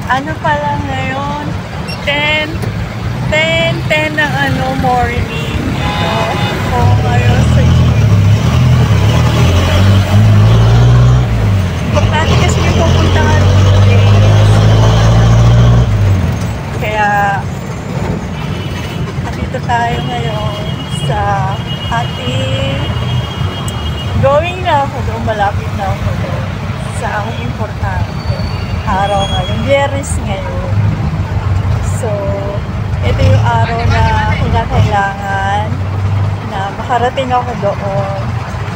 Ano pa lang ngayon? 10 ng morning. Ako ngayon sa gym. Importante kasi may pupuntahan today. Kaya, dito tayo ngayon sa ating going na ako doon. Malapit na ako doon sa aking importante araw ngayon. Biyernes ngayon. So, ito yung araw na kailangan na makarating ako doon.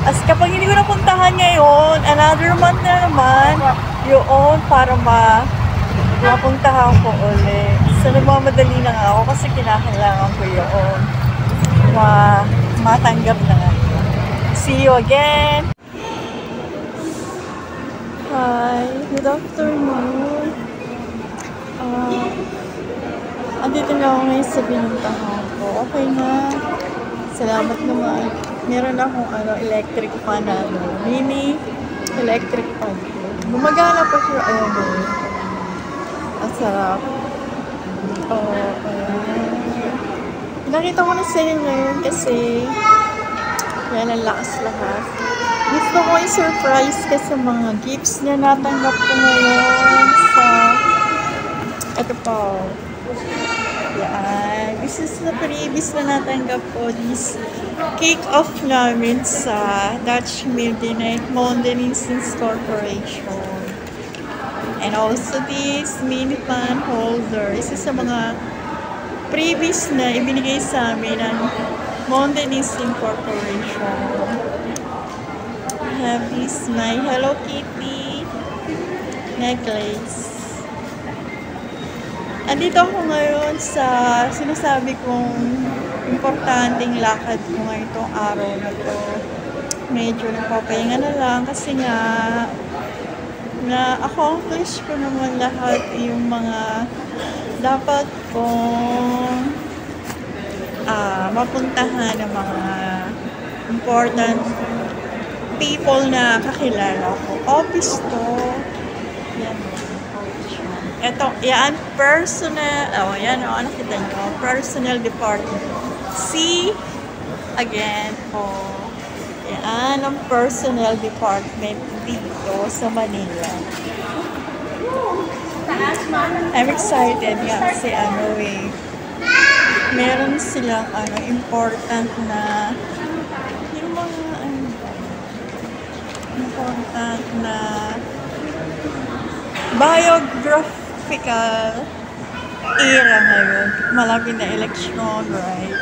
As kapag hindi ko napuntahan ngayon, another month na naman yun para mapuntahan ko ulit. So, nagmamadali na nga ako kasi kinakailangan ko yun. Matanggap na nga. See you again! Hi! Good afternoon! Andito na ako ngayon sa binuntahan ko. Okay na. Salamat naman. Meron akong electric fan na mini electric fan. Gumagana pa siya. Ayun. Ang sarap. Nakita ko na sa'yo ngayon kasi yan ang lakas lahat. Gusto ko i-surprise ka sa mga gifts na natanggap ko ngayon sa ito po. Yan. This is the previous na natanggap ko. This kick-off namin sa Dutch Midnight Mondenizens Corporation. And also this mini fan holder. Isa sa mga previous na ibinigay sa amin ng Mondenizens Corporation. I have this my Hello Kitty necklace. Andito ako ngayon sa sinasabi kong importanteng lakad ko ngayon itong araw na to. Medyo nagpapahinga na lang kasi nga na-accomplish ko naman lahat yung mga dapat kong mapuntahan ng mga important people na kakilala ko. Office to. Yan. Ito, yan, personal, nakita nyo, personal department. See, again, yan ang personal department dito sa Manila. I'm excited nga kasi meron silang important na yung mga important na biographical era ngayon. Malapit na election, right?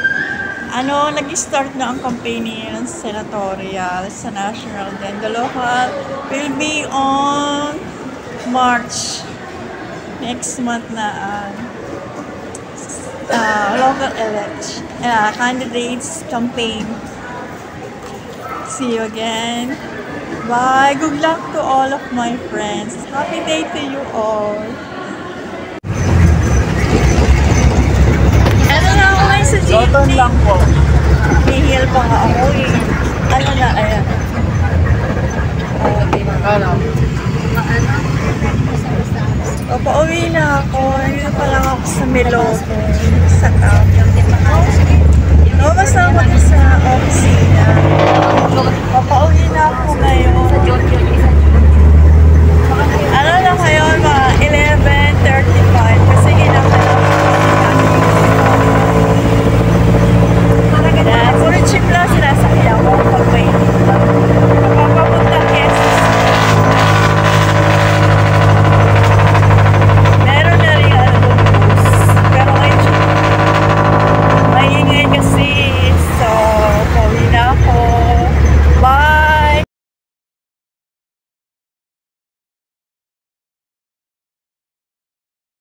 Nag-start na ang campaign ng senatorial sa national. Then the local will be on March. Next month na local election. Candidates campaign. See you again. Bye. Good luck to all of my friends. Happy day to you all. Ano na ako ngayon sa jeepney? Joton lang po. Hihil pa nga ako eh. Ayan. Pauwi na ako. Nandito pa lang ako sa Meloco. Sa town. Basta ako sa opisina. Pauwi na ako ngayon.